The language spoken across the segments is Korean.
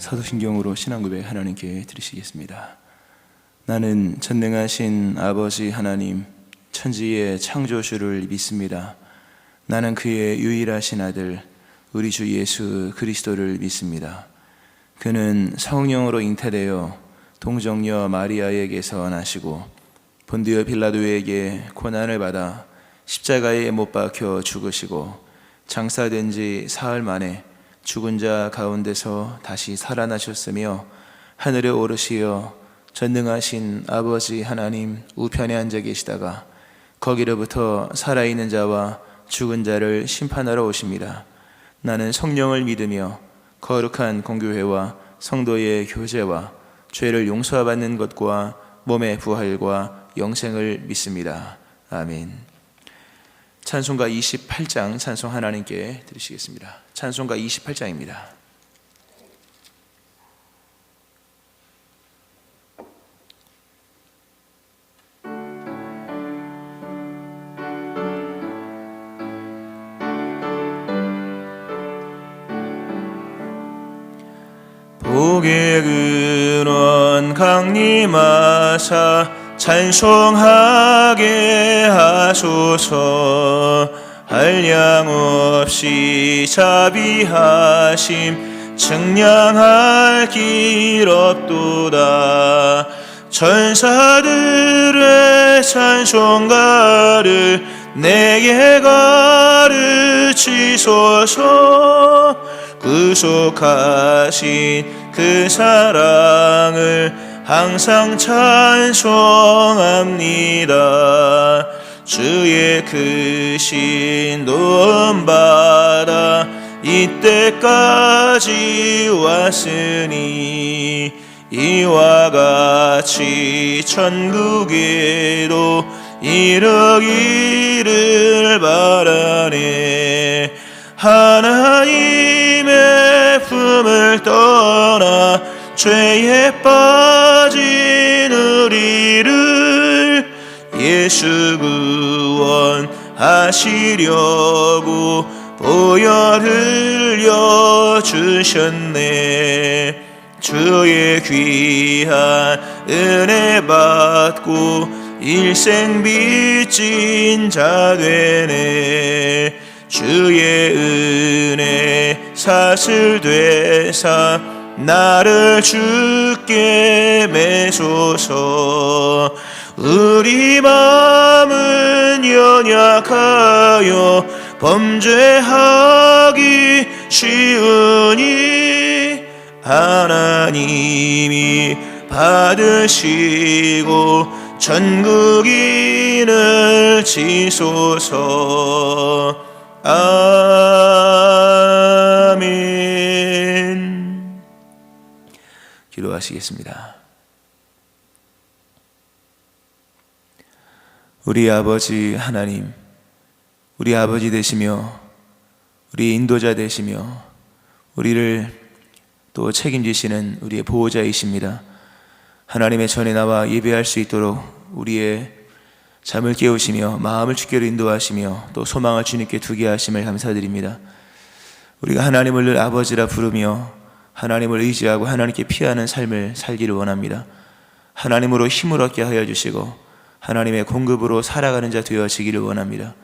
사도신경으로 신앙고백 하나님께 드리시겠습니다. 나는 전능하신 아버지 하나님, 천지의 창조주를 믿습니다. 나는 그의 유일하신 아들, 우리 주 예수 그리스도를 믿습니다. 그는 성령으로 잉태되어 동정녀 마리아에게서 나시고 본디오 빌라도에게 고난을 받아 십자가에 못 박혀 죽으시고 장사된 지 사흘 만에 죽은 자 가운데서 다시 살아나셨으며 하늘에 오르시어 전능하신 아버지 하나님 우편에 앉아 계시다가 거기로부터 살아있는 자와 죽은 자를 심판하러 오십니다. 나는 성령을 믿으며 거룩한 공교회와 성도의 교제와 죄를 용서받는 것과 몸의 부활과 영생을 믿습니다. 아멘. 찬송가 28장 찬송 하나님께 드리시겠습니다. 찬송가 28장입니다. 복의 근원 강림하사 찬송하게 하소서. 한량없이 자비하심 측량할 길 없도다. 천사들의 찬송가를 내게 가르치소서. 구속하신 그 사랑을 항상 찬송합니다. 주의 크신 도움 받아 이때까지 왔으니 이와 같이 천국에도 이르기를 바라네. 하나님의 품을 떠나 죄에 빠진 우리를 예수 구원하시려고 보혈 흘려 주셨네. 주의 귀한 은혜 받고 일생 빚진 자 되네. 주의 은혜 사슬되사 나를 주께 매소서. 우리 마음은 연약하여 범죄하기 쉬우니 하나님이 받으시고 천국인을 지소서. 아멘. 기도하시겠습니다. 우리 아버지 하나님, 우리 아버지 되시며 우리 인도자 되시며 우리를 또 책임지시는 우리의 보호자이십니다. 하나님의 전에 나와 예배할 수 있도록 우리의 잠을 깨우시며 마음을 주께로 인도하시며 또 소망을 주님께 두게 하심을 감사드립니다. 우리가 하나님을 늘 아버지라 부르며 하나님을 의지하고 하나님께 피하는 삶을 살기를 원합니다. 하나님으로 힘을 얻게 하여 주시고 하나님의 공급으로 살아가는 자 되어지기를 원합니다.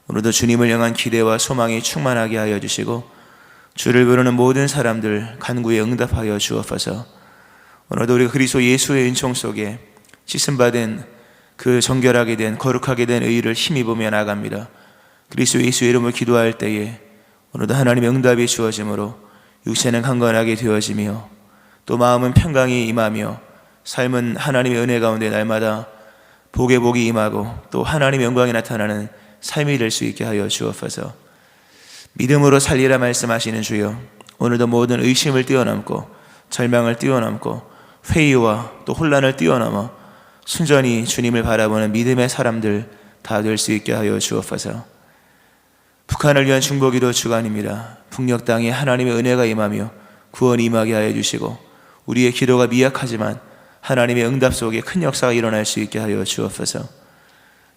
오늘도 주님을 향한 기대와 소망이 충만하게 하여 주시고 주를 부르는 모든 사람들 간구에 응답하여 주옵소서. 오늘도 우리가 그리스도 예수의 은총 속에 씻음받은 그 정결하게 된 거룩하게 된 의를 힘입으며 나갑니다. 그리스도 예수의 이름을 기도할 때에 오늘도 하나님의 응답이 주어지므로 육체는 강건하게 되어지며 또 마음은 평강이 임하며 삶은 하나님의 은혜 가운데 날마다 복의 복이 임하고 또 하나님의 영광이 나타나는 삶이 될 수 있게 하여 주옵소서. 믿음으로 살리라 말씀하시는 주여, 오늘도 모든 의심을 뛰어넘고 절망을 뛰어넘고 회의와 또 혼란을 뛰어넘어 순전히 주님을 바라보는 믿음의 사람들 다 될 수 있게 하여 주옵소서. 북한을 위한 중보기도 주간입니다. 북녘 땅에 하나님의 은혜가 임하며 구원이 임하게 하여 주시고 우리의 기도가 미약하지만 하나님의 응답 속에 큰 역사가 일어날 수 있게 하여 주옵소서.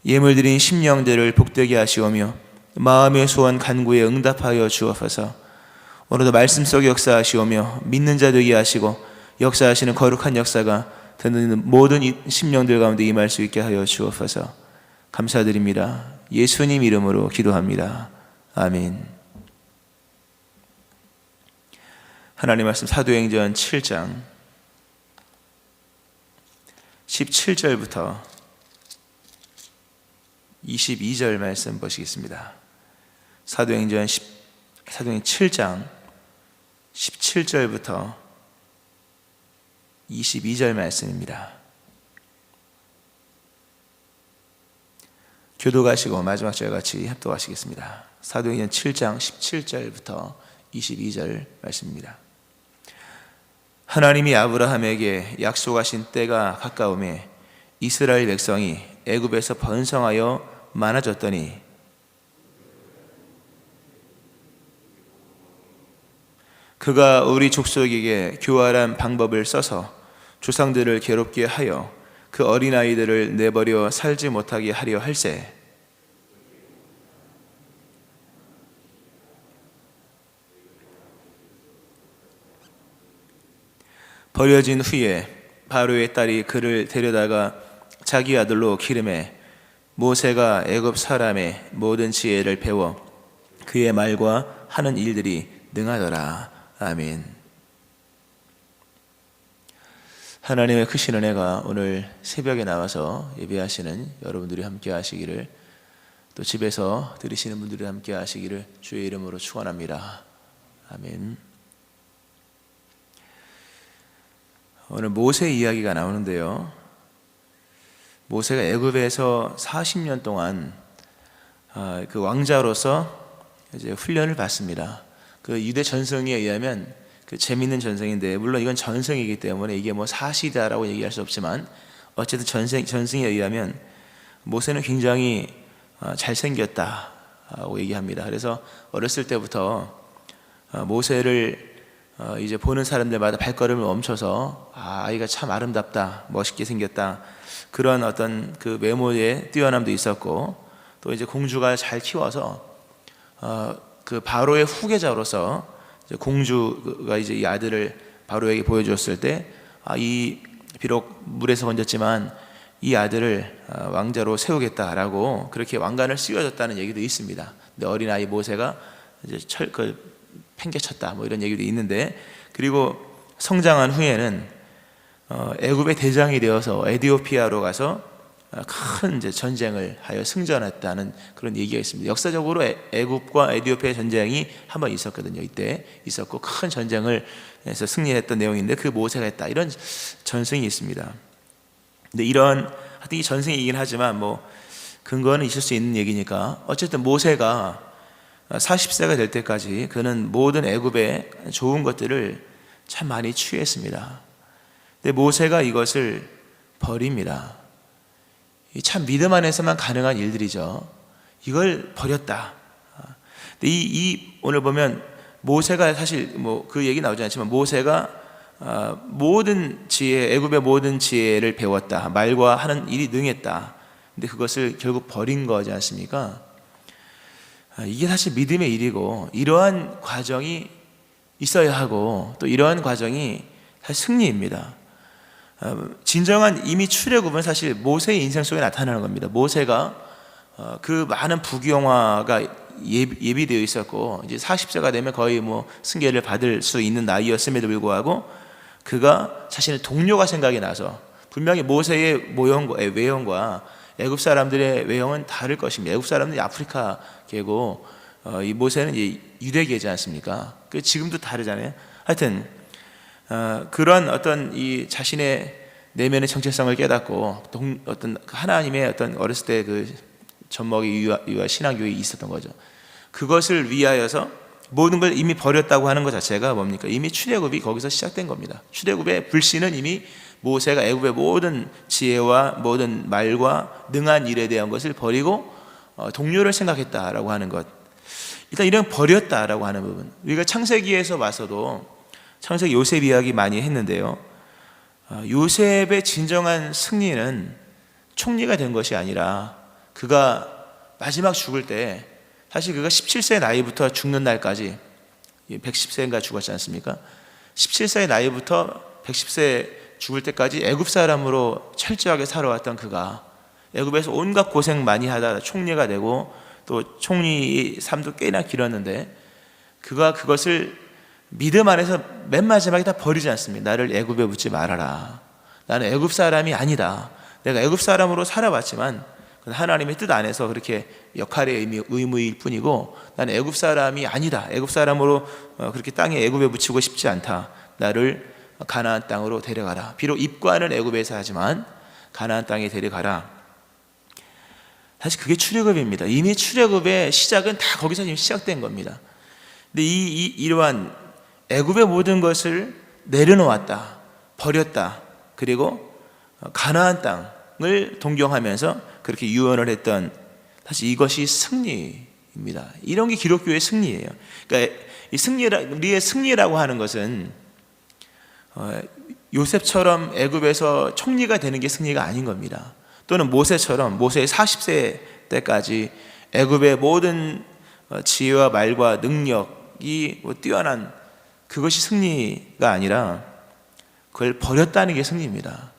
예물드린 심령들을 복되게 하시오며 마음의 소원 간구에 응답하여 주옵소서. 오늘도 말씀 속에 역사하시오며 믿는 자 되게 하시고 역사하시는 거룩한 역사가 듣는 모든 심령들 가운데 임할 수 있게 하여 주옵소서. 감사드립니다. 예수님 이름으로 기도합니다. 아멘. 하나님 말씀 사도행전 7장 17절부터 22절 말씀 보시겠습니다. 사도행전 7장 17절부터 22절 말씀입니다. 교도가시고 마지막 절 같이 합독하시겠습니다. 사도행전 7장 17절부터 22절 말씀입니다. 하나님이 아브라함에게 약속하신 때가 가까우매 이스라엘 백성이 애굽에서 번성하여 많아졌더니 그가 우리 족속에게 교활한 방법을 써서 조상들을 괴롭게 하여 그 어린아이들을 내버려 살지 못하게 하려 할세. 버려진 후에 바로의 딸이 그를 데려다가 자기 아들로 기름해 모세가 애굽 사람의 모든 지혜를 배워 그의 말과 하는 일들이 능하더라. 아멘. 하나님의 크신 은혜가 오늘 새벽에 나와서 예배하시는 여러분들이 함께 하시기를, 또 집에서 들으시는 분들이 함께 하시기를 주의 이름으로 축원합니다. 아멘. 오늘 모세 이야기가 나오는데요, 모세가 애굽에서 40년 동안 그 왕자로서 이제 훈련을 받습니다. 그 유대 전승에 의하면 그 재밌는 전승인데, 물론 이건 전승이기 때문에 이게 뭐 사시다라고 얘기할 수 없지만 어쨌든 전승에 의하면 모세는 굉장히 잘생겼다고 얘기합니다. 그래서 어렸을 때부터 모세를 이제 보는 사람들마다 발걸음을 멈춰서 아이가 참 아름답다, 멋있게 생겼다, 그런 어떤 그 외모의 뛰어남도 있었고, 또 이제 공주가 잘 키워서 그 바로의 후계자로서 공주가 이제 이 아들을 바로에게 보여주었을 때, 이 비록 물에서 건졌지만 이 아들을 왕자로 세우겠다라고 그렇게 왕관을 씌워줬다는 얘기도 있습니다. 근데 어린아이 모세가 이제 팽개쳤다 뭐 이런 얘기도 있는데, 그리고 성장한 후에는 애굽의 대장이 되어서 에디오피아로 가서 큰 이제 전쟁을 하여 승전했다는 그런 얘기가 있습니다. 역사적으로 애굽과 에디오피아 전쟁이 한 번 있었거든요. 이때 있었고 큰 전쟁을 해서 승리했던 내용인데 그 모세가 했다, 이런 전승이 있습니다. 근데 이런 하여튼 이 전승이긴 하지만 뭐 근거는 있을 수 있는 얘기니까, 어쨌든 모세가 40세가 될 때까지 그는 모든 애굽의 좋은 것들을 참 많이 취했습니다. 근데 모세가 이것을 버립니다. 참 믿음 안에서만 가능한 일들이죠. 이걸 버렸다. 근데 오늘 보면 모세가 사실 뭐 그 얘기 나오지 않지만 모세가 모든 지혜, 애굽의 모든 지혜를 배웠다, 말과 하는 일이 능했다. 근데 그것을 결국 버린 거지 않습니까? 이게 사실 믿음의 일이고, 이러한 과정이 있어야 하고, 또 이러한 과정이 사실 승리입니다. 진정한 이미 출애굽은 사실 모세의 인생 속에 나타나는 겁니다. 모세가 그 많은 부귀영화가 예비되어 있었고, 이제 40세가 되면 거의 뭐 승계를 받을 수 있는 나이였음에도 불구하고 그가 자신의 동료가 생각이 나서, 분명히 모세의 외형과 애굽 사람들의 외형은 다를 것입니다. 애굽 사람들이 아프리카계고 이 모세는 이제 유대계지 않습니까? 그 지금도 다르잖아요. 하여튼 그런 어떤 이 자신의 내면의 정체성을 깨닫고 어떤 하나님의 어떤 어렸을 때 그 젖먹이 유아 신앙교육이 있었던 거죠. 그것을 위하여서 모든 걸 이미 버렸다고 하는 것 자체가 뭡니까? 이미 출애굽이 거기서 시작된 겁니다. 출애굽의 불씨는 이미 모세가 애굽의 모든 지혜와 모든 말과 능한 일에 대한 것을 버리고 동료를 생각했다라고 하는 것, 일단 이런 버렸다라고 하는 부분, 우리가 창세기에서 봐서도 창세기 요셉 이야기 많이 했는데요, 요셉의 진정한 승리는 총리가 된 것이 아니라 그가 마지막 죽을 때, 사실 그가 17세 나이부터 죽는 날까지 110세인가 죽었지 않습니까? 17세의 나이부터 110세 죽을 때까지 애굽 사람으로 철저하게 살아왔던 그가 애굽에서 온갖 고생 많이 하다 총리가 되고 또 총리 삶도 꽤나 길었는데 그가 그것을 믿음 안에서 맨 마지막에 다 버리지 않습니다. 나를 애굽에 묻지 말아라. 나는 애굽 사람이 아니다. 내가 애굽 사람으로 살아왔지만 하나님의 뜻 안에서 그렇게 역할의 의무일 뿐이고 나는 애굽 사람이 아니다. 애굽 사람으로 그렇게 땅에 애굽에 묻히고 싶지 않다. 나를 가나안 땅으로 데려가라. 비록 입관은 애굽에서 하지만 가나안 땅에 데려가라. 사실 그게 출애굽입니다. 이미 출애굽의 시작은 다 거기서 지금 시작된 겁니다. 근데 이러한 애굽의 모든 것을 내려놓았다, 버렸다, 그리고 가나안 땅을 동경하면서 그렇게 유언을 했던, 사실 이것이 승리입니다. 이런 게 기독교의 승리예요. 그러니까 우리의 승리라고 하는 것은 요셉처럼 애굽에서 총리가 되는 게 승리가 아닌 겁니다. 또는 모세처럼 모세의 40세 때까지 애굽의 모든 지혜와 말과 능력이 뛰어난 그것이 승리가 아니라 그걸 버렸다는 게 승리입니다.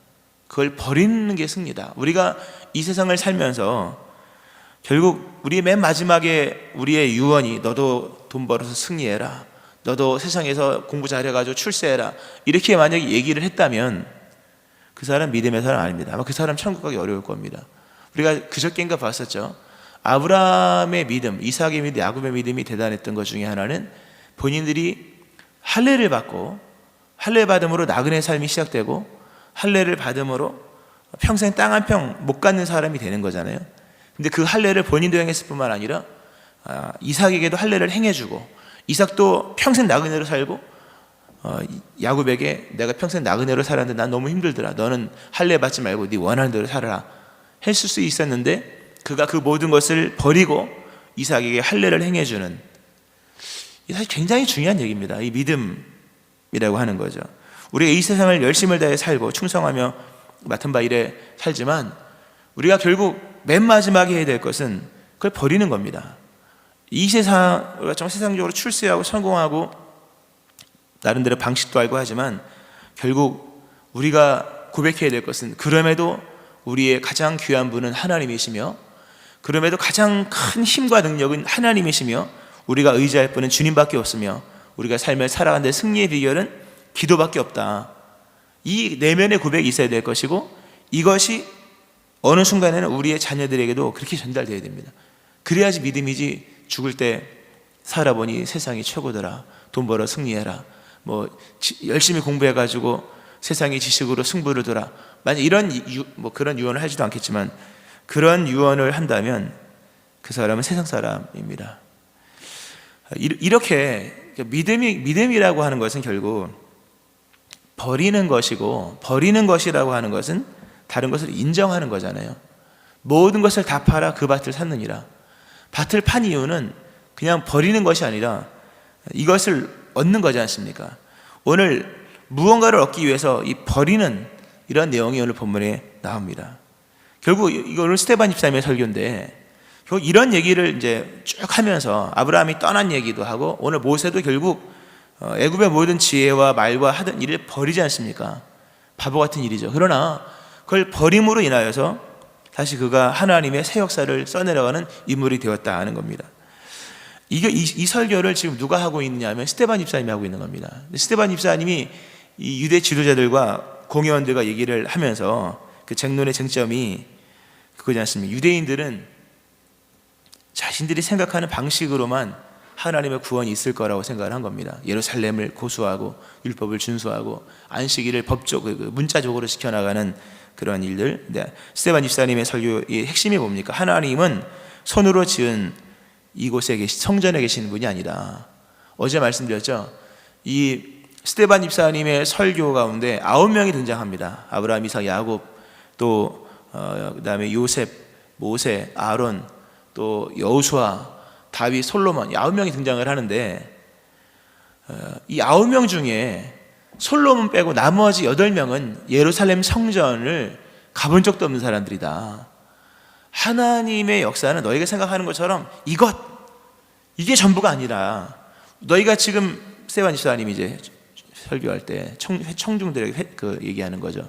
그걸 버리는 게 승리다. 우리가 이 세상을 살면서 결국 우리 맨 마지막에 우리의 유언이 너도 돈 벌어서 승리해라, 너도 세상에서 공부 잘해가지고 출세해라, 이렇게 만약에 얘기를 했다면 그 사람 믿음의 사람 아닙니다. 아마 그 사람 천국 가기 어려울 겁니다. 우리가 그저께인가 봤었죠. 아브라함의 믿음, 이삭의 믿음, 야곱의 믿음이 대단했던 것 중에 하나는 본인들이 할례를 받고 할례 받음으로 나그네 삶이 시작되고 할례를 받음으로 평생 땅 한 평 못 갖는 사람이 되는 거잖아요. 근데 그 할례를 본인도 행했을 뿐만 아니라 이삭에게도 할례를 행해주고, 이삭도 평생 나그네로 살고 야곱에게 내가 평생 나그네로 살았는데 난 너무 힘들더라, 너는 할례 받지 말고 네 원하는 대로 살아라 했을 수 있었는데 그가 그 모든 것을 버리고 이삭에게 할례를 행해주는, 사실 굉장히 중요한 얘기입니다. 이 믿음이라고 하는 거죠. 우리가 이 세상을 열심을 다해 살고 충성하며 맡은 바 일에 살지만 우리가 결국 맨 마지막에 해야 될 것은 그걸 버리는 겁니다. 이 세상, 우리가 좀 세상적으로 출세하고 성공하고 나름대로 방식도 알고 하지만 결국 우리가 고백해야 될 것은 그럼에도 우리의 가장 귀한 분은 하나님이시며 그럼에도 가장 큰 힘과 능력은 하나님이시며 우리가 의지할 분은 주님밖에 없으며 우리가 삶을 살아가는 데 승리의 비결은 기도밖에 없다. 이 내면의 고백이 있어야 될 것이고 이것이 어느 순간에는 우리의 자녀들에게도 그렇게 전달되어야 됩니다. 그래야지 믿음이지 죽을 때 살아보니 세상이 최고더라, 돈 벌어 승리해라, 열심히 공부해가지고 세상의 지식으로 승부를 둬라, 만약 이런 그런 유언을 하지도 않겠지만 그런 유언을 한다면 그 사람은 세상 사람입니다. 이렇게 믿음이라고 하는 것은 결국 버리는 것이고, 버리는 것이라고 하는 것은 다른 것을 인정하는 거잖아요. 모든 것을 다 팔아 그 밭을 샀느니라. 밭을 판 이유는 그냥 버리는 것이 아니라 이것을 얻는 거지 않습니까? 오늘 무언가를 얻기 위해서 이 버리는 이런 내용이 오늘 본문에 나옵니다. 결국 이거 오늘 스데반 집사님의 설교인데 결국 이런 얘기를 이제 쭉 하면서 아브라함이 떠난 얘기도 하고 오늘 모세도 결국 애굽의 모든 지혜와 말과 하던 일을 버리지 않습니까? 바보 같은 일이죠. 그러나 그걸 버림으로 인하여서 다시 그가 하나님의 새 역사를 써내려가는 인물이 되었다 하는 겁니다. 이 설교를 지금 누가 하고 있느냐 하면 스데반 집사님이 하고 있는 겁니다. 스데반 집사님이 이 유대 지도자들과 공회원들과 얘기를 하면서 그 쟁론의 쟁점이 그거지 않습니까? 유대인들은 자신들이 생각하는 방식으로만 하나님의 구원이 있을 거라고 생각을 한 겁니다. 예루살렘을 고수하고 율법을 준수하고 안식일을 문자적으로 지켜나가는 그런 일들. 스데반 집사님의 설교의 핵심이 뭡니까? 하나님은 손으로 지은 이곳에 성전에 계시는 분이 아니다. 어제 말씀드렸죠. 이 스데반 집사님의 설교 가운데 9명이 등장합니다. 아브라함, 이삭, 야곱, 또 그다음에 요셉, 모세, 아론, 또 여호수아, 다윗, 솔로몬 9명이 등장을 하는데 이 9명 중에 솔로몬 빼고 나머지 8명은 예루살렘 성전을 가본 적도 없는 사람들이다. 하나님의 역사는 너희가 생각하는 것처럼 이게 전부가 아니라 너희가 지금 스데반 집사님이 이제 설교할 때 청중들에게 얘기하는 거죠.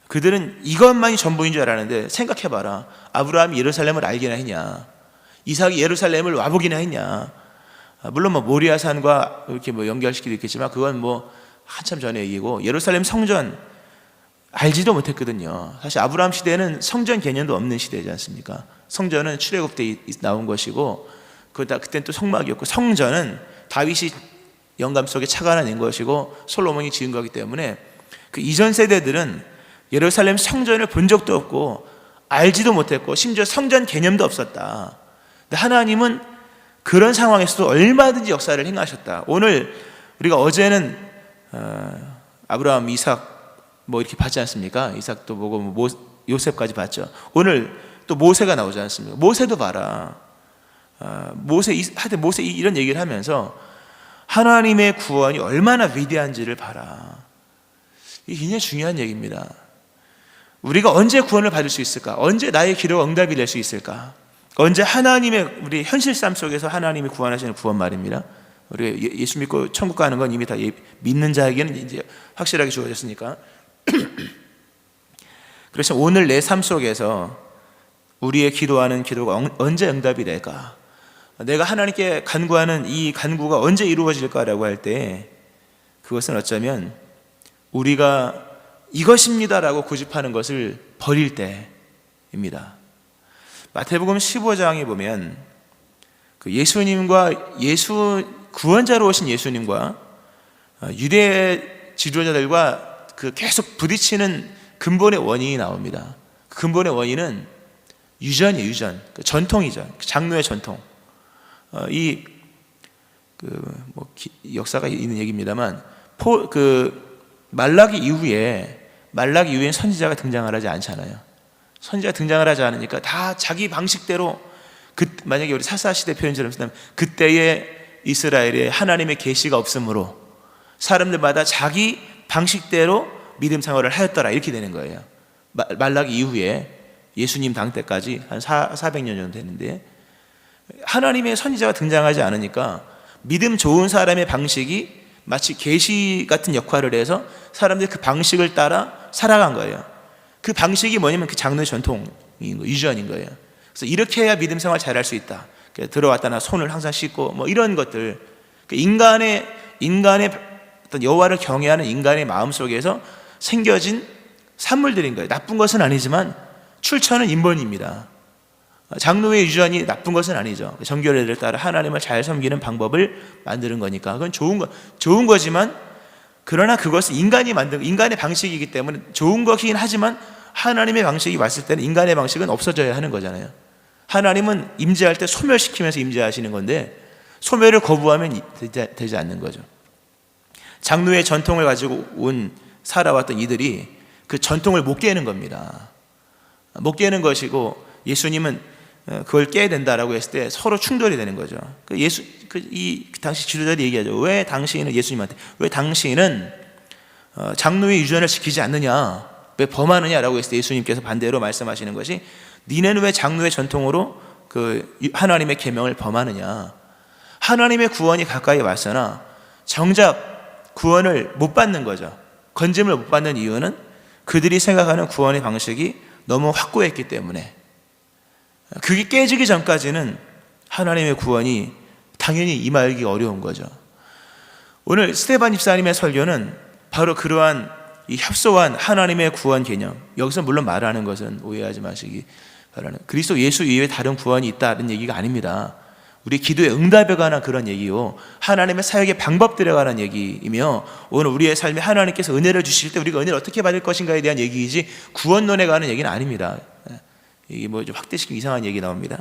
그들은 이것만이 전부인 줄 알았는데 생각해봐라. 아브라함이 예루살렘을 알기나 했냐? 이삭이 예루살렘을 와보기나 했냐? 물론 뭐 모리아산과 이렇게 뭐 연결시키도 있겠지만 그건 뭐 한참 전의 얘기고, 예루살렘 성전 알지도 못했거든요. 사실 아브라함 시대는 성전 개념도 없는 시대지 않습니까? 성전은 출애굽 때 나온 것이고, 그때는 또 성막이었고, 성전은 다윗이 영감 속에 착안해낸 것이고 솔로몬이 지은 거기 때문에 그 이전 세대들은 예루살렘 성전을 본 적도 없고 알지도 못했고 심지어 성전 개념도 없었다. 근데 하나님은 그런 상황에서도 얼마든지 역사를 행하셨다. 오늘 우리가 어제는 아브라함, 이삭 뭐 이렇게 봤지 않습니까? 이삭도 보고 요셉까지 봤죠. 오늘 또 모세가 나오지 않습니까? 모세도 봐라. 모세 이런 얘기를 하면서 하나님의 구원이 얼마나 위대한지를 봐라. 이게 굉장히 중요한 얘기입니다. 우리가 언제 구원을 받을 수 있을까? 언제 나의 기도가 응답이 될 수 있을까? 언제 하나님의 우리 현실 삶 속에서 하나님이 구원하시는 구원 말입니다. 우리 예수 믿고 천국 가는 건 이미 다 믿는 자에게는 이제 확실하게 주어졌으니까. 그래서 오늘 내 삶 속에서 우리의 기도하는 기도가 언제 응답이 될까? 내가 하나님께 간구하는 이 간구가 언제 이루어질까라고 할 때, 그것은 어쩌면 우리가 이것입니다라고 고집하는 것을 버릴 때입니다. 마태복음 15장에 보면 그 예수님과 구원자로 오신 예수님과 유대 지도자들과 그 계속 부딪히는 근본의 원인이 나옵니다. 그 근본의 원인은 유전이에요. 유전, 전통이죠. 장로의 전통. 역사가 있는 얘기입니다만, 말라기 이후엔 선지자가 등장을 하지 않잖아요. 선지자가 등장을 하지 않으니까 다 자기 방식대로, 만약에 우리 사사시대 표현처럼 쓰면 그때의 이스라엘에 하나님의 계시가 없으므로 사람들마다 자기 방식대로 믿음 생활을 하였더라, 이렇게 되는 거예요. 말라기 이후에 예수님 당 때까지 한 400년 정도 됐는데, 하나님의 선지자가 등장하지 않으니까 믿음 좋은 사람의 방식이 마치 계시 같은 역할을 해서 사람들이 그 방식을 따라 살아간 거예요. 그 방식이 뭐냐면 그 장로의 전통인 거예요. 유전인 거예요. 그래서 이렇게 해야 믿음 생활 잘할 수 있다. 들어왔다 나 손을 항상 씻고 뭐 이런 것들, 인간의 어떤 여호와를 경외하는 인간의 마음 속에서 생겨진 산물들인 거예요. 나쁜 것은 아니지만 출처는 인본입니다. 장로의 유전이 나쁜 것은 아니죠. 정결례를 따라 하나님을 잘 섬기는 방법을 만드는 거니까 그건 좋은 거지만, 그러나 그것은 인간이 만든 인간의 방식이기 때문에 좋은 것이긴 하지만 하나님의 방식이 왔을 때는 인간의 방식은 없어져야 하는 거잖아요. 하나님은 임재할 때 소멸시키면서 임재하시는 건데 소멸을 거부하면 되지 않는 거죠. 장로의 전통을 가지고 살아왔던 이들이 그 전통을 못 깨는 겁니다. 못 깨는 것이고, 예수님은 그걸 깨야 된다라고 했을 때 서로 충돌이 되는 거죠. 당시 지도자들이 얘기하죠. 왜 당신은, 예수님한테 왜 당신은 장로의 유전을 지키지 않느냐, 왜 범하느냐라고 했을 때 예수님께서 반대로 말씀하시는 것이, 니네는 왜 장로의 전통으로 그 하나님의 계명을 범하느냐. 하나님의 구원이 가까이 왔으나 정작 구원을 못 받는 거죠. 건짐을 못 받는 이유는 그들이 생각하는 구원의 방식이 너무 확고했기 때문에, 그게 깨지기 전까지는 하나님의 구원이 당연히 임하기 어려운 거죠. 오늘 스데반 집사님의 설교는 바로 그러한 이 협소한 하나님의 구원 개념, 여기서 물론 말하는 것은 오해하지 마시기 바라는, 그리스도 예수 이외에 다른 구원이 있다는 얘기가 아닙니다. 우리 기도의 응답에 관한 그런 얘기요, 하나님의 사역의 방법들에 관한 얘기이며, 오늘 우리의 삶에 하나님께서 은혜를 주실 때 우리가 은혜를 어떻게 받을 것인가에 대한 얘기이지 구원론에 관한 얘기는 아닙니다. 이게 뭐 확대시키면 이상한 얘기 나옵니다.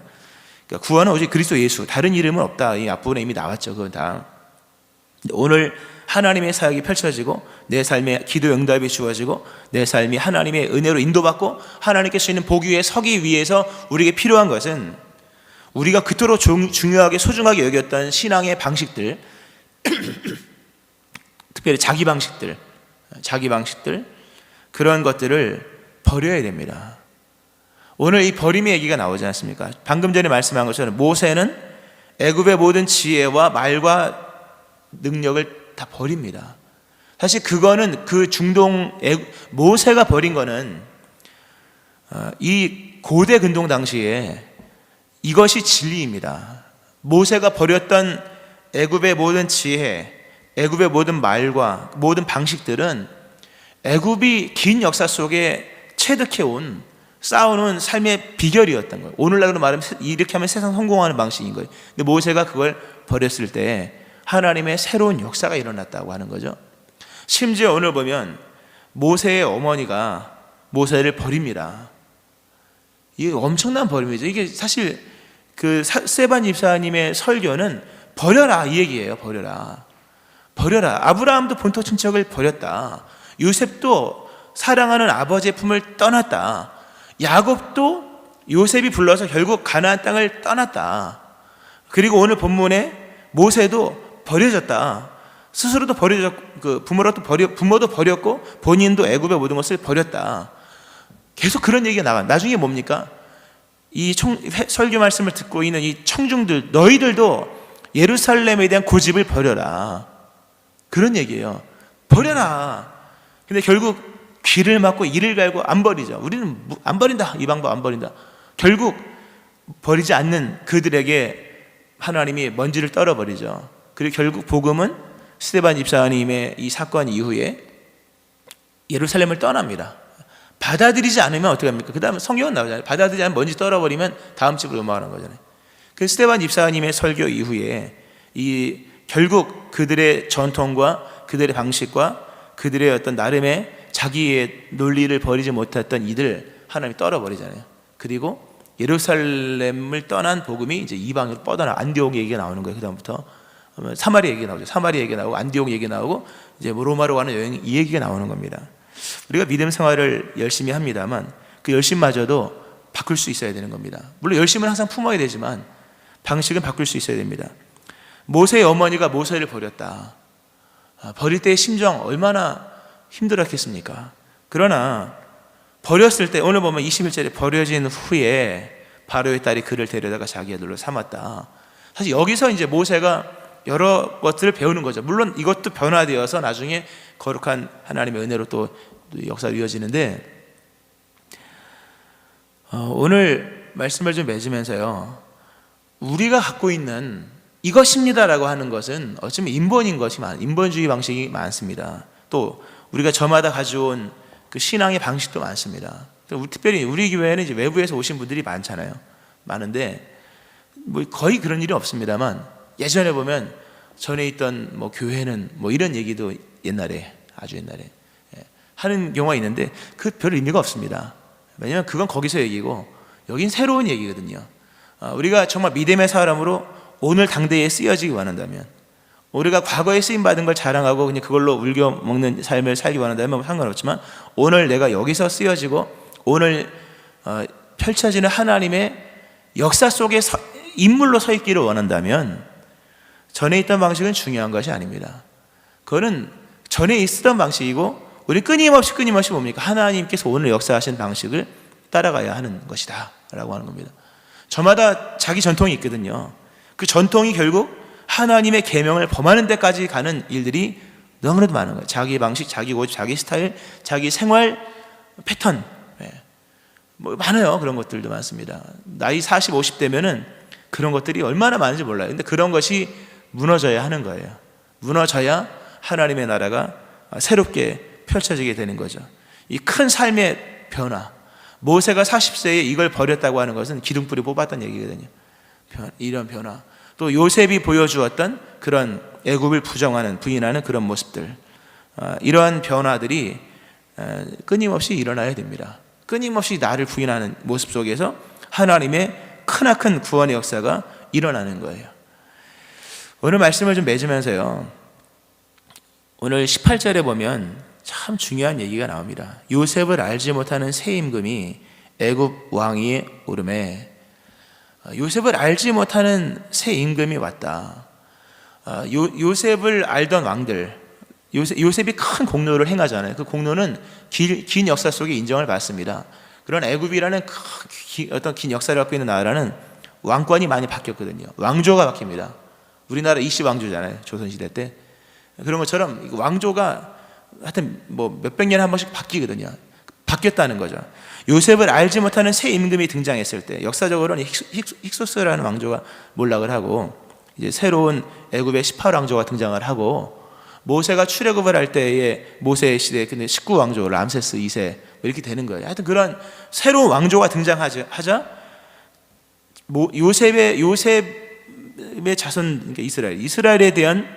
그러니까 구원은 오직 그리스도 예수, 다른 이름은 없다. 이 앞부분에 이미 나왔죠. 그건 다. 오늘 하나님의 사역이 펼쳐지고 내 삶에 기도 응답이 주어지고 내 삶이 하나님의 은혜로 인도받고 하나님께 주시는 복 위에 서기 위해서 우리에게 필요한 것은, 우리가 그토록 중요하게 소중하게 여겼던 신앙의 방식들 특별히 자기 방식들 그런 것들을 버려야 됩니다. 오늘 이 버림의 얘기가 나오지 않습니까? 방금 전에 말씀한 것처럼 모세는 애굽의 모든 지혜와 말과 능력을 다 버립니다. 사실 그거는 그 중동 모세가 버린 거는 이 고대 근동 당시에 이것이 진리입니다. 모세가 버렸던 애굽의 모든 지혜, 애굽의 모든 말과 모든 방식들은 애굽이 긴 역사 속에 체득해온 싸우는 삶의 비결이었던 거예요. 오늘날로 말하면 이렇게 하면 세상 성공하는 방식인 거예요. 근데 모세가 그걸 버렸을 때 하나님의 새로운 역사가 일어났다고 하는 거죠. 심지어 오늘 보면 모세의 어머니가 모세를 버립니다. 이게 엄청난 버림이죠. 이게 사실 그 스데반 집사님의 설교는 버려라 이 얘기예요. 버려라. 아브라함도 본토 친척을 버렸다. 요셉도 사랑하는 아버지의 품을 떠났다. 야곱도 요셉이 불러서 결국 가나안 땅을 떠났다. 그리고 오늘 본문에 모세도 버려졌다. 스스로도 버려졌고 부모도 버렸고 본인도 애굽의 모든 것을 버렸다. 계속 그런 얘기가 나와. 나중에 뭡니까? 이 설교 말씀을 듣고 있는 이 청중들, 너희들도 예루살렘에 대한 고집을 버려라. 그런 얘기예요. 버려라. 근데 결국 귀를 막고 이를 갈고 안 버리죠. 우리는 안 버린다. 이 방법 안 버린다. 결국 버리지 않는 그들에게 하나님이 먼지를 떨어버리죠. 그리고 결국 복음은 스데반 집사님의 이 사건 이후에 예루살렘을 떠납니다. 받아들이지 않으면 어떻게 합니까? 그 다음에 성경은 나오잖아요. 받아들이지 않으면 먼지 떨어버리면 다음 집으로 넘어가는 거잖아요. 그 스데반 집사님의 설교 이후에 이 결국 그들의 전통과 그들의 방식과 그들의 어떤 나름의 자기의 논리를 버리지 못했던 이들 하나님이 떨어버리잖아요. 그리고 예루살렘을 떠난 복음이 이제 이방으로 뻗어나 안디옥 얘기가 나오는 거예요. 그 다음부터 사마리아 얘기가 나오죠. 사마리아 얘기가 나오고 안디옥 얘기 나오고 이제 로마로 가는 여행 이 얘기가 나오는 겁니다. 우리가 믿음 생활을 열심히 합니다만 그 열심마저도 바꿀 수 있어야 되는 겁니다. 물론 열심은 항상 품어야 되지만 방식은 바꿀 수 있어야 됩니다. 모세의 어머니가 모세를 버렸다. 버릴 때의 심정 얼마나 힘들었겠습니까? 그러나 버렸을 때 오늘 보면 21절에 버려진 후에 바로의 딸이 그를 데려다가 자기 아들로 삼았다. 사실 여기서 이제 모세가 여러 것들을 배우는 거죠. 물론 이것도 변화되어서 나중에 거룩한 하나님의 은혜로 또 역사가 이어지는데 오늘 말씀을 좀 맺으면서요, 우리가 갖고 있는 이것입니다라고 하는 것은 어쩌면 인본주의 방식이 많습니다. 또 우리가 저마다 가져온 그 신앙의 방식도 많습니다. 특별히 우리 교회는 이제 외부에서 오신 분들이 많은데 뭐 거의 그런 일이 없습니다만 예전에 보면 전에 있던 뭐 교회는 뭐 이런 얘기도 아주 옛날에 하는 경우가 있는데 그 별 의미가 없습니다. 왜냐하면 그건 거기서 얘기고 여긴 새로운 얘기거든요. 우리가 정말 믿음의 사람으로 오늘 당대에 쓰여지기 원한다면, 우리가 과거에 쓰임받은 걸 자랑하고 그냥 그걸로 울겨 먹는 삶을 살기 원한다면 상관없지만 오늘 내가 여기서 쓰여지고 오늘 펼쳐지는 하나님의 역사 속에 인물로 서 있기를 원한다면 전에 있던 방식은 중요한 것이 아닙니다. 그거는 전에 있었던 방식이고 우리 끊임없이 뭡니까? 하나님께서 오늘 역사하신 방식을 따라가야 하는 것이다 라고 하는 겁니다. 저마다 자기 전통이 있거든요. 그 전통이 결국 하나님의 계명을 범하는 데까지 가는 일들이 너무나도 많은 거예요. 자기 방식, 자기 고집, 자기 스타일, 자기 생활 패턴, 뭐 많아요. 그런 것들도 많습니다. 나이 40, 50대면은 그런 것들이 얼마나 많은지 몰라요. 근데 그런 것이 무너져야 하는 거예요. 무너져야 하나님의 나라가 새롭게 펼쳐지게 되는 거죠. 이 큰 삶의 변화, 모세가 40세에 이걸 버렸다고 하는 것은 기둥뿌리 뽑았던 얘기거든요. 이런 변화, 또 요셉이 보여주었던 그런 애굽을 부인하는 그런 모습들, 이러한 변화들이 끊임없이 일어나야 됩니다. 끊임없이 나를 부인하는 모습 속에서 하나님의 크나큰 구원의 역사가 일어나는 거예요. 오늘 말씀을 좀 맺으면서요, 오늘 18절에 보면 참 중요한 얘기가 나옵니다. 요셉을 알지 못하는 새 임금이 애굽 왕위에 오르매, 요셉을 알지 못하는 새 임금이 왔다. 요셉을 알던 왕들, 요셉이 큰 공로를 행하잖아요. 그 공로는 긴 역사 속에 인정을 받습니다. 그런 애굽이라는 어떤 긴 역사를 갖고 있는 나라는 왕권이 많이 바뀌었거든요. 왕조가 바뀝니다. 우리나라 이씨 왕조잖아요. 조선시대 때. 그런 것처럼 왕조가 하여튼 뭐 몇백 년에 한 번씩 바뀌거든요. 바뀌었다는 거죠. 요셉을 알지 못하는 새 임금이 등장했을 때 역사적으로는 힉소스라는 왕조가 몰락을 하고 이제 새로운 애굽의 18왕조가 등장을 하고, 모세가 출애굽을 할 때의 모세의 시대 근데 19왕조 람세스 2세 이렇게 되는 거예요. 하여튼 그런 새로운 왕조가 등장하자 요셉의 자손, 그러니까 이스라엘에 대한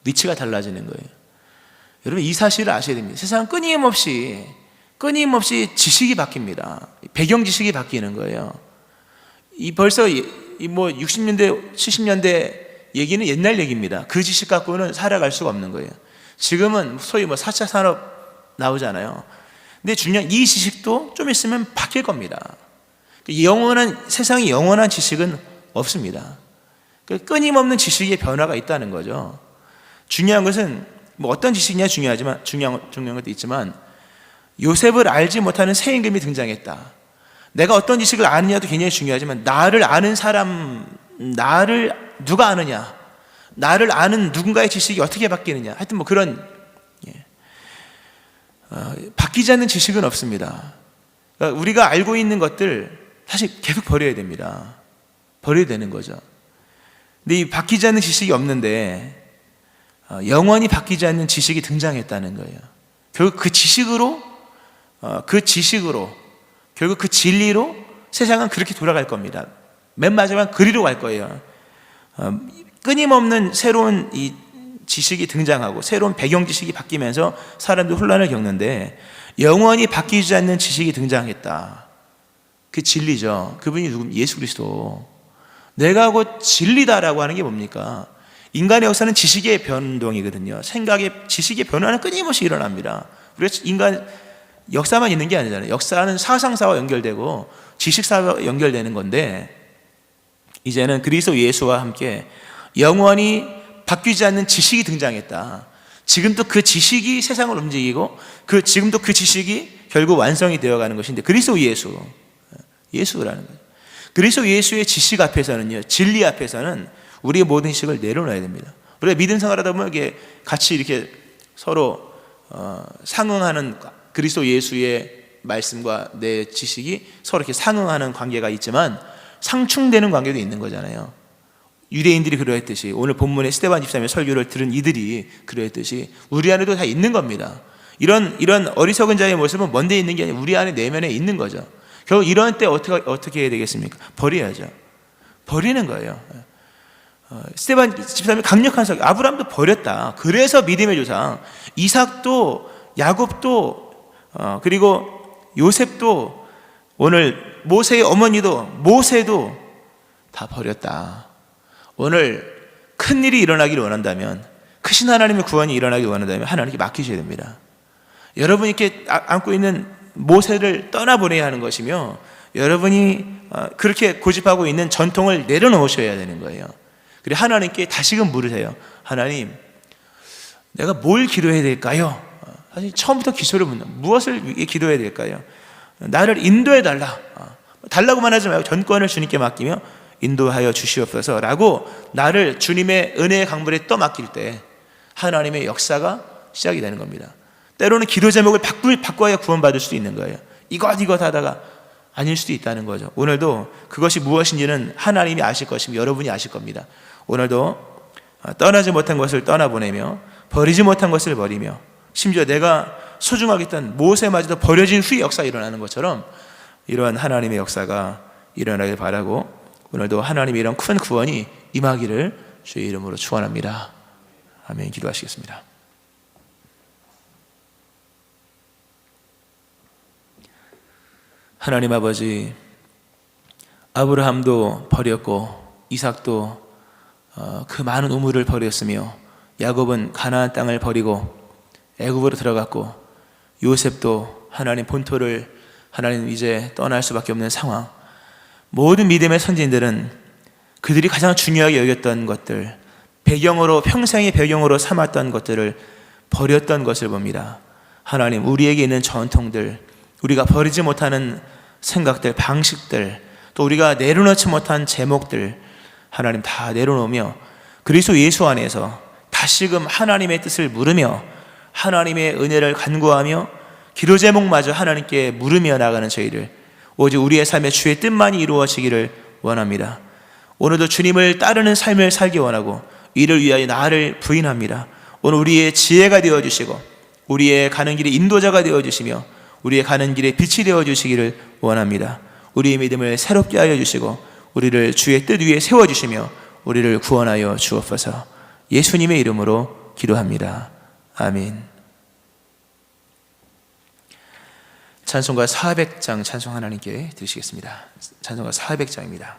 위치가 달라지는 거예요. 여러분, 이 사실을 아셔야 됩니다. 세상은 끊임없이 지식이 바뀝니다. 배경 지식이 바뀌는 거예요. 벌써 뭐 60년대, 70년대 얘기는 옛날 얘기입니다. 그 지식 갖고는 살아갈 수가 없는 거예요. 지금은 소위 뭐 4차 산업 나오잖아요. 근데 중요한 이 지식도 좀 있으면 바뀔 겁니다. 세상에 영원한 지식은 없습니다. 끊임없는 지식의 변화가 있다는 거죠. 중요한 것은 뭐 어떤 지식이냐 중요한 것도 있지만, 요셉을 알지 못하는 새 임금이 등장했다. 내가 어떤 지식을 아느냐도 굉장히 중요하지만, 나를 아는 사람, 나를 누가 아느냐, 나를 아는 누군가의 지식이 어떻게 바뀌느냐, 하여튼 뭐 그런 바뀌지 않는 지식은 없습니다. 그러니까 우리가 알고 있는 것들 사실 계속 버려야 됩니다. 버려야 되는 거죠. 근데 이 바뀌지 않는 지식이 없는데 영원히 바뀌지 않는 지식이 등장했다는 거예요. 결국 그 지식으로 결국 그 진리로 세상은 그렇게 돌아갈 겁니다. 맨 마지막 그리로 갈 거예요. 끊임없는 새로운 이 지식이 등장하고 새로운 배경 지식이 바뀌면서 사람들이 혼란을 겪는데, 영원히 바뀌지 않는 지식이 등장했다. 그 진리죠. 그분이 누굽니까? 예수 그리스도. 내가 곧 진리다라고 하는 게 뭡니까? 인간의 역사는 지식의 변동이거든요. 지식의 변화는 끊임없이 일어납니다. 우리가 인간 역사만 있는 게 아니잖아요. 역사는 사상사와 연결되고 지식사와 연결되는 건데, 이제는 그리스도 예수와 함께 영원히 바뀌지 않는 지식이 등장했다. 지금도 그 지식이 세상을 움직이고 지금도 그 지식이 결국 완성이 되어가는 것인데, 그리스도 예수라는 거예요. 그리스도 예수의 지식 앞에서는요, 진리 앞에서는 우리의 모든 지식을 내려놔야 됩니다. 우리가 믿음 생활하다 보면 이게 같이 이렇게 서로 상응하는, 그리스도 예수의 말씀과 내 지식이 서로 이렇게 상응하는 관계가 있지만 상충되는 관계도 있는 거잖아요. 유대인들이 그러했듯이, 오늘 본문에 스데반 집사님의 설교를 들은 이들이 그러했듯이 우리 안에도 다 있는 겁니다. 이런 어리석은 자의 모습은 먼 데 있는 게 아니라 우리 안에 내면에 있는 거죠. 결국 이런 때 어떻게 해야 되겠습니까? 버려야죠. 버리는 거예요. 스데반 집사님이 강력한 설교, 아브라함도 버렸다. 그래서 믿음의 조상 이삭도 야곱도 그리고 요셉도, 오늘 모세의 어머니도 모세도 다 버렸다. 오늘 큰 일이 일어나기를 원한다면, 크신 하나님의 구원이 일어나기를 원한다면 하나님께 맡기셔야 됩니다. 여러분이 이렇게 안고 있는 모세를 떠나보내야 하는 것이며, 여러분이 그렇게 고집하고 있는 전통을 내려놓으셔야 되는 거예요. 그리고 하나님께 다시금 물으세요. 하나님, 내가 뭘 기도해야 될까요? 사실 처음부터 기초를 묻는, 무엇을 위해 기도해야 될까요? 나를 인도해 달라고만 하지 말고 전권을 주님께 맡기며 인도하여 주시옵소서 라고 나를 주님의 은혜의 강물에 떠맡길 때 하나님의 역사가 시작이 되는 겁니다. 때로는 기도 제목을 바꿔야 구원받을 수도 있는 거예요. 이것 하다가 아닐 수도 있다는 거죠. 오늘도 그것이 무엇인지는 하나님이 아실 것이며 여러분이 아실 겁니다. 오늘도 떠나지 못한 것을 떠나보내며 버리지 못한 것을 버리며, 심지어 내가 소중하게 했던 모세마저도 버려진 후에 역사가 일어나는 것처럼 이러한 하나님의 역사가 일어나길 바라고, 오늘도 하나님의 이런 큰 구원이 임하기를 주의 이름으로 축원합니다. 아멘. 기도하시겠습니다. 하나님 아버지, 아브라함도 버렸고 이삭도 그 많은 우물을 버렸으며, 야곱은 가나안 땅을 버리고 애굽으로 들어갔고, 요셉도 하나님 본토를 하나님 이제 떠날 수밖에 없는 상황. 모든 믿음의 선진들은 그들이 가장 중요하게 여겼던 것들, 배경으로, 평생의 배경으로 삼았던 것들을 버렸던 것을 봅니다. 하나님, 우리에게 있는 전통들, 우리가 버리지 못하는 생각들, 방식들, 또 우리가 내려놓지 못한 제목들, 하나님 다 내려놓으며 그리스도 예수 안에서 다시금 하나님의 뜻을 물으며 하나님의 은혜를 간구하며 기도 제목마저 하나님께 물으며 나가는 저희를, 오직 우리의 삶에 주의 뜻만이 이루어지기를 원합니다. 오늘도 주님을 따르는 삶을 살기 원하고 이를 위하여 나를 부인합니다. 오늘 우리의 지혜가 되어주시고 우리의 가는 길의 인도자가 되어주시며 우리의 가는 길에 빛이 되어주시기를 원합니다. 우리의 믿음을 새롭게 하여 주시고 우리를 주의 뜻 위에 세워주시며 우리를 구원하여 주옵소서. 예수님의 이름으로 기도합니다. 아멘. 찬송가 400장 찬송 하나님께 드리시겠습니다. 찬송가 400장입니다.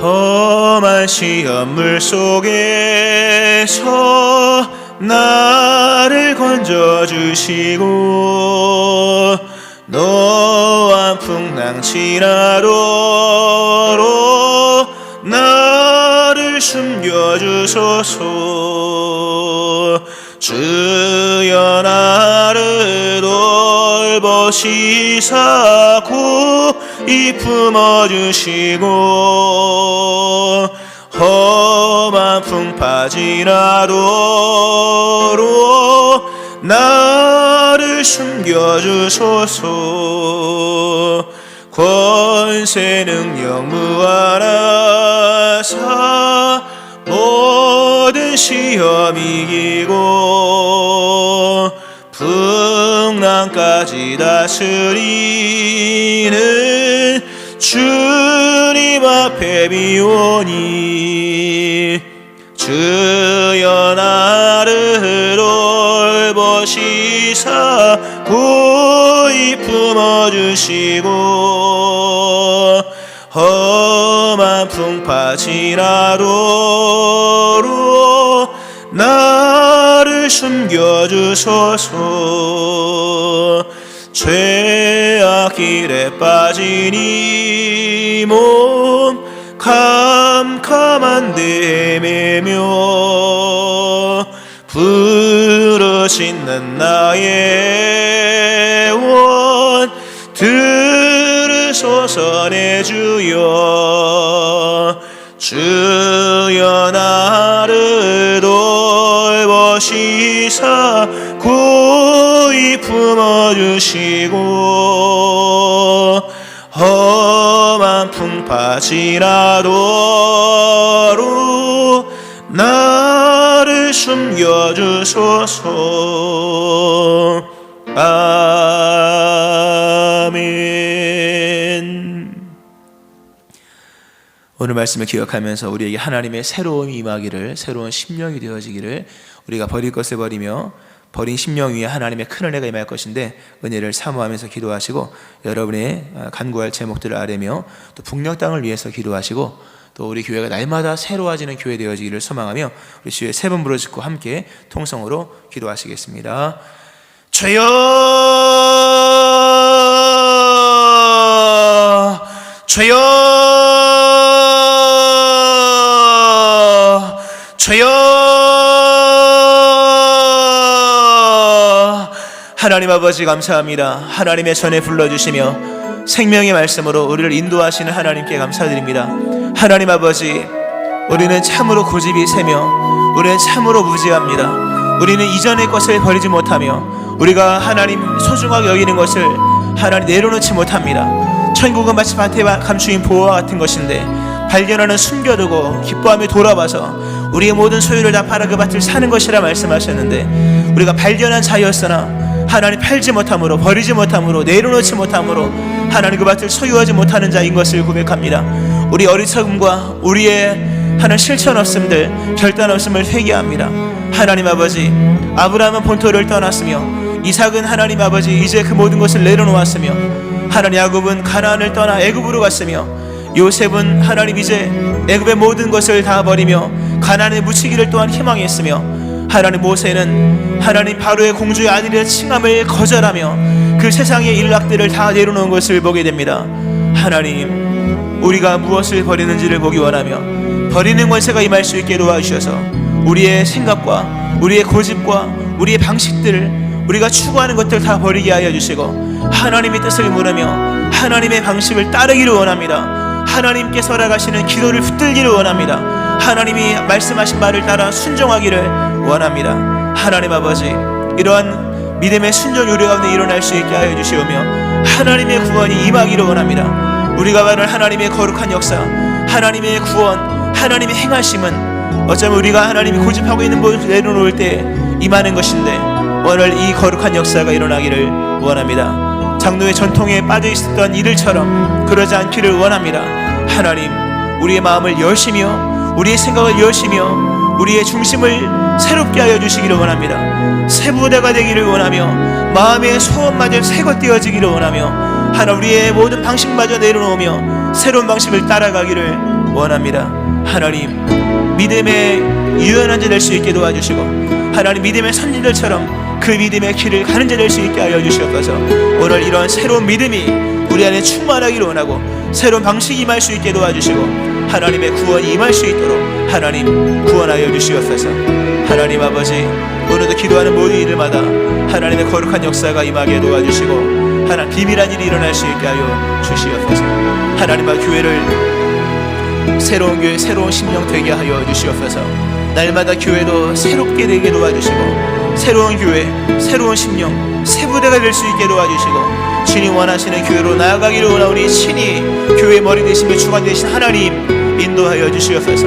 험한 시험물 속에서 나를 건져주시고 노한 풍랑 지나도록 나를 숨겨주소서. 주여 나를 돌보시사 고이 품어주시고 험한 풍파 지나도록 나를 숨겨주소서. 권세 능력 무한하사 모든 시험 이기고 풍랑까지 다스리는 주님 앞에 비오니 주여 나를 돌보시사 고이 품어주시고 험한 풍파 지나도록 나를 숨겨주소서. 죄악 길에 빠진 이 몸 캄캄한데 헤매며 부르짖는 나의 원 들으소서 내 주여. 주여 나를 돌보시사 고이 품어주시고 험한 풍파 지나도록 나를 숨겨주소서. 아멘. 오늘 말씀을 기억하면서 우리에게 하나님의 새로움이 임하기를, 새로운 심령이 되어지기를, 우리가 버릴 것을 버리며 버린 심령 위에 하나님의 큰 은혜가 임할 것인데 은혜를 사모하면서 기도하시고 여러분의 간구할 제목들을 아뢰며 또 북녘 땅을 위해서 기도하시고 또 우리 교회가 날마다 새로워지는 교회 되어지기를 소망하며 우리 주의 세 번 부르짖고 함께 통성으로 기도하시겠습니다. 주여 주여 주여. 하나님 아버지 감사합니다. 하나님의 전에 불러주시며 생명의 말씀으로 우리를 인도하시는 하나님께 감사드립니다. 하나님 아버지, 우리는 참으로 고집이 세며 우리는 참으로 무지합니다. 우리는 이전의 것을 버리지 못하며 우리가 하나님 소중하게 여기는 것을 하나님 내려놓지 못합니다. 천국은 마치 밭에 감추인 보화와 같은 것인데 발견하는 숨겨두고 기뻐하며 돌아와서 우리의 모든 소유를 다 팔아 그 밭을 사는 것이라 말씀하셨는데 우리가 발견한 자였으나 하나님 팔지 못함으로 버리지 못함으로 내려놓지 못함으로 하나님 그 밭을 소유하지 못하는 자인 것을 고백합니다. 우리 어리석음과 우리의 하나님 실천 없음들 결단 없음을 회개합니다. 하나님 아버지, 아브라함은 본토를 떠났으며 이삭은 하나님 아버지 이제 그 모든 것을 내려놓았으며 하나님 야곱은 가나안을 떠나 애굽으로 갔으며 요셉은 하나님 이제 애굽의 모든 것을 다 버리며 가나안에 묻히기를 또한 희망했으며 하나님 모세는 하나님 바로의 공주의 아들의 칭함을 거절하며 그 세상의 일락들을 다 내려놓은 것을 보게 됩니다. 하나님, 우리가 무엇을 버리는지를 보기 원하며 버리는 권세가 임할 수 있게 도와주셔서 우리의 생각과 우리의 고집과 우리의 방식들, 우리가 추구하는 것들 다 버리게 하여 주시고 하나님의 뜻을 물으며 하나님의 방식을 따르기를 원합니다. 하나님께서 허락하시는 기도를 붙들기를 원합니다. 하나님이 말씀하신 말을 따라 순종하기를 원합니다. 하나님 아버지, 이러한 믿음의 순종 요리 가운데 일어날 수 있게 하여 주시오며 하나님의 구원이 임하기를 원합니다. 우리가 말하는 하나님의 거룩한 역사, 하나님의 구원, 하나님의 행하심은 어쩌면 우리가 하나님이 고집하고 있는 것을 내려놓을 때 임하는 것인데 오늘 이 거룩한 역사가 일어나기를 원합니다. 장로의 전통에 빠져 있었던 이들처럼 그러지 않기를 원합니다. 하나님, 우리의 마음을 여시며 우리의 생각을 여시며 우리의 중심을 새롭게 하여 주시기를 원합니다. 새 부대가 되기를 원하며 마음의 소원마저 새것되어지기를 원하며 하나 우리의 모든 방식마저 내려놓으며 새로운 방식을 따라가기를 원합니다. 하나님, 믿음의 유연한 자 될 수 있게 도와주시고 하나님 믿음의 선진들처럼 그 믿음의 길을 가는 자 될 수 있게 하여 주시옵소서. 오늘 이런 새로운 믿음이 우리 안에 충만하기를 원하고 새로운 방식이 임할 수 있게 도와주시고 하나님의 구원이 임할 수 있도록 하나님 구원하여 주시옵소서. 하나님 아버지, 오늘도 기도하는 모든 일들마다 하나님의 거룩한 역사가 임하게 도와주시고 하나님 비밀한 일이 일어날 수 있게 하여 주시옵소서. 하나님과 교회를 새로운 교회, 새로운 심령 되게 하여 주시옵소서. 날마다 교회도 새롭게 되게 도와주시고 새로운 교회, 새로운 심령, 새 부대가 될 수 있게 도와주시고 주님 원하시는 교회로 나아가기를 원하오니 친히 교회의 머리 되시며 주관 되신 하나님 인도하여 주시옵소서.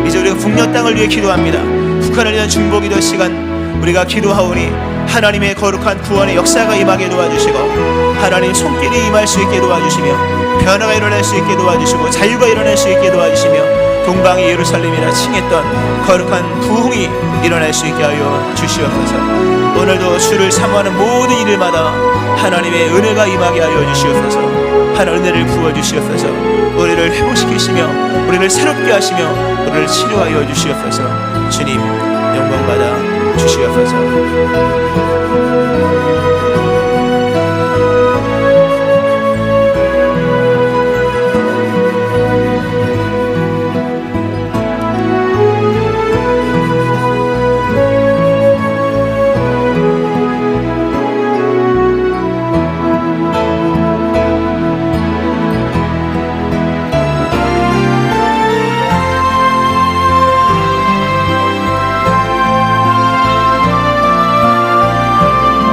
이제 우리가 북녘 땅을 위해 기도합니다. 북한을 위한 중보기도 시간 우리가 기도하오니 하나님의 거룩한 구원의 역사가 임하게 도와주시고 하나님 손길이 임할 수 있게 도와주시며 변화가 일어날 수 있게 도와주시고 자유가 일어날 수 있게 도와주시며 동방의 예루살렘이라 칭했던 거룩한 부흥이 일어날 수 있게 하여 주시옵소서. 오늘도 주를 사모하는 모든 일들마다 하나님의 은혜가 임하게 하여 주시옵소서. 하나님 은혜를 부어주시옵소서. 우리를 회복시키시며 우리를 새롭게 하시며 우리를 치료하여 주시옵소서. 주님 영광받아 주시옵소서.